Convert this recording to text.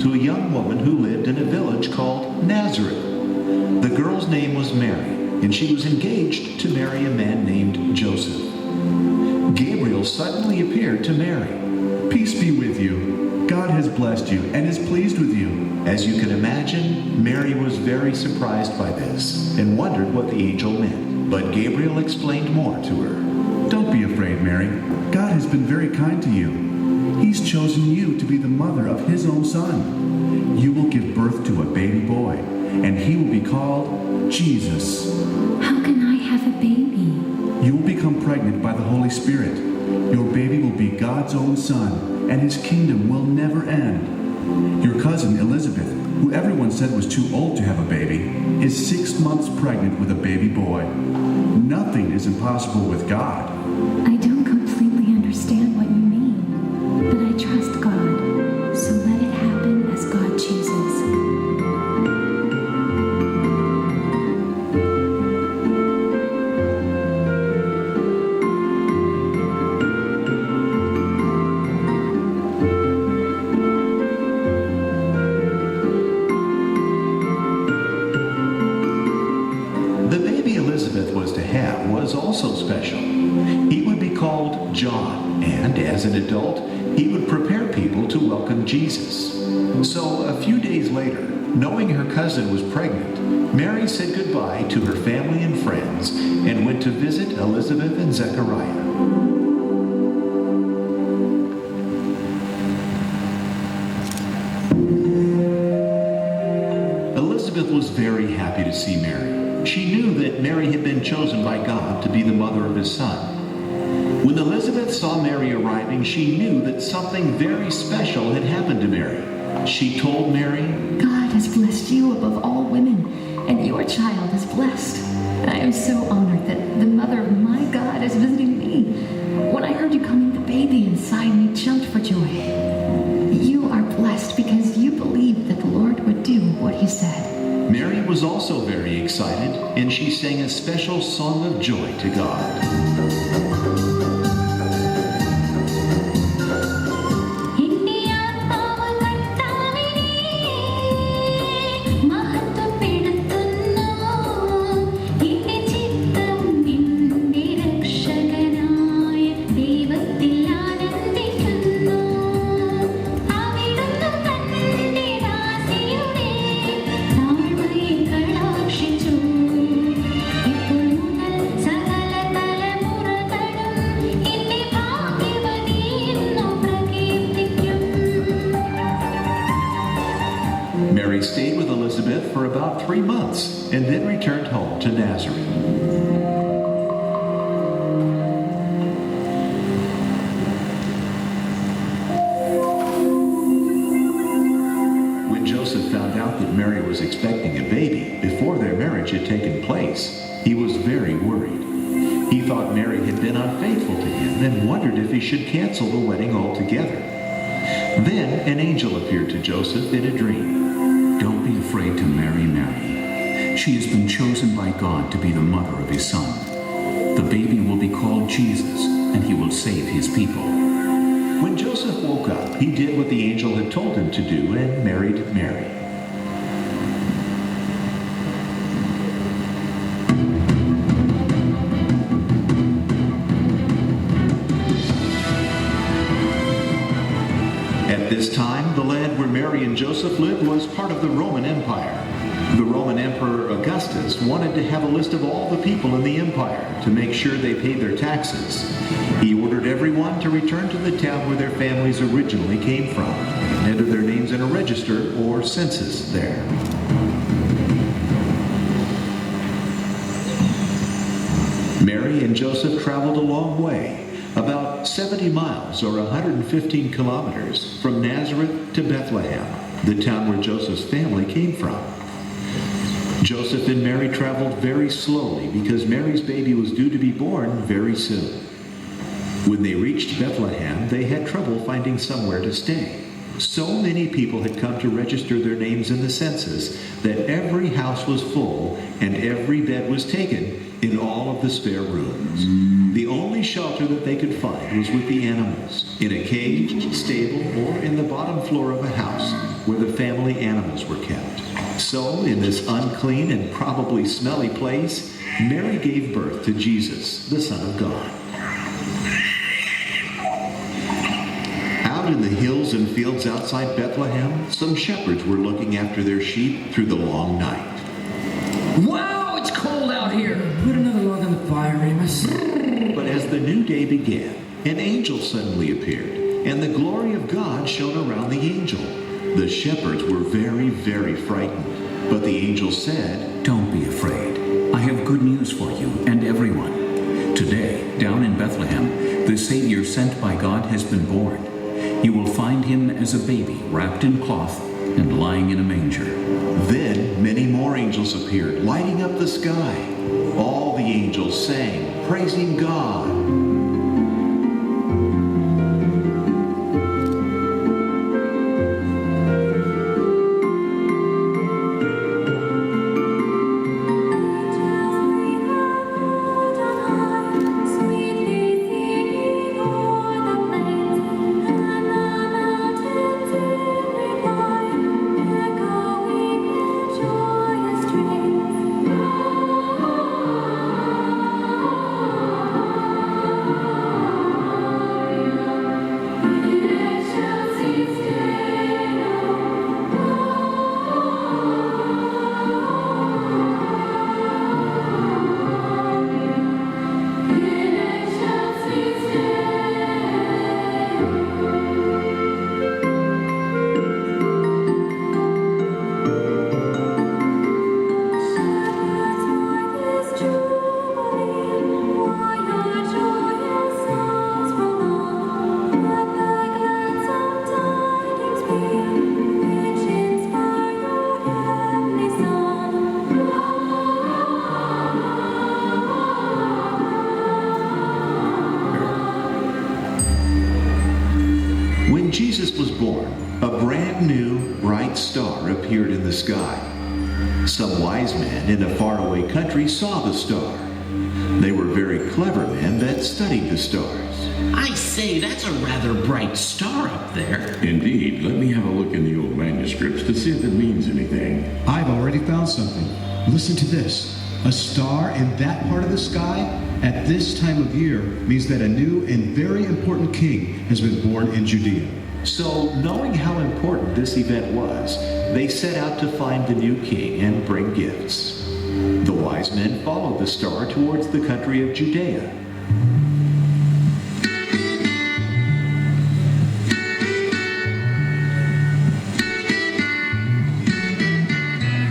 to a young woman who lived in a village called Nazareth. The girl's name was Mary, and she was engaged to marry a man named Joseph. Gabriel suddenly appeared to Mary. "Peace be with you. God has blessed you and is pleased with you." As you can imagine, Mary was very surprised by this and wondered what the angel meant. But Gabriel explained more to her. "Don't be afraid, Mary. God has been very kind to you. He's chosen you to be the mother of his own son. You will give birth to a baby boy, and he will be called Jesus. How can I have a baby? You will become pregnant by the Holy Spirit. Your baby will be God's own son, and his kingdom will never end. Your cousin Elizabeth, who everyone said was too old to have a baby, is 6 months pregnant with a baby boy. Nothing is impossible with God." I don't completely understand what you mean, but I trust God, so let it happen as God chooses. The baby Elizabeth was to have was also special. He would be called John, and as an adult, he would prepare people to welcome Jesus. So a few days later, knowing her cousin was pregnant, Mary said goodbye to her family and friends and went to visit Elizabeth and Zechariah. Elizabeth was very happy to see Mary. She knew that Mary had been chosen by God to be the mother of his son. When Elizabeth saw Mary arriving, she knew that something very special had happened to Mary. She told Mary, God has blessed you above all women, and your child is blessed. I am so honored that the mother of my God is visiting me. When I heard you coming, the baby inside me jumped for joy. You are blessed because you believed that the Lord would do what he said. Mary was also very excited, and she sang a special song of joy to God. Mary stayed with Elizabeth for about 3 months and then returned home to Nazareth. When Joseph found out that Mary was expecting a baby before their marriage had taken place, he was very worried. He thought Mary had been unfaithful to him and wondered if he should cancel the wedding altogether. Then an angel appeared to Joseph in a dream. "Don't be afraid to marry Mary. She has been chosen by God to be the mother of his son. The baby will be called Jesus, and he will save his people." When Joseph woke up, he did what the angel had told him to do and married Mary. At this time, the land where Mary and Joseph lived was part of the Roman Empire. The Roman Emperor Augustus wanted to have a list of all the people in the empire to make sure they paid their taxes. He ordered everyone to return to the town where their families originally came from and enter their names in a register or census there. Mary and Joseph traveled a long way, about 70 miles or 115 kilometers from Nazareth to Bethlehem, the town where Joseph's family came from. Joseph and Mary traveled very slowly because Mary's baby was due to be born very soon. When they reached Bethlehem, they had trouble finding somewhere to stay. So many people had come to register their names in the census that every house was full and every bed was taken in all of the spare rooms. The only shelter that they could find was with the animals, in a cage, stable, or in the bottom floor of a house. where the family animals were kept. So, in this unclean and probably smelly place, Mary gave birth to Jesus, the Son of God. Out in the hills and fields outside Bethlehem, some shepherds were looking after their sheep through the long night. Wow, it's cold out here. Put another log on the fire, Amos. But as the new day began, an angel suddenly appeared, and the glory of God shone around the angel. The shepherds were very, very frightened. But the angel said, Don't be afraid. I have good news for you and everyone. Today, down in Bethlehem, the Savior sent by God has been born. You will find him as a baby wrapped in cloth and lying in a manger. Then many more angels appeared, lighting up the sky. All the angels sang, praising God. When Jesus was born, a brand new, bright star appeared in the sky. Some wise men in a faraway country saw the star. They were very clever men that studied the stars. I say, that's a rather bright star up there. Indeed. Let me have a look in the old manuscripts to see if it means anything. I've already found something. Listen to this. A star in that part of the sky at this time of year means that a new and very important king has been born in Judea. So, knowing how important this event was, they set out to find the new king and bring gifts. The wise men followed the star towards the country of Judea.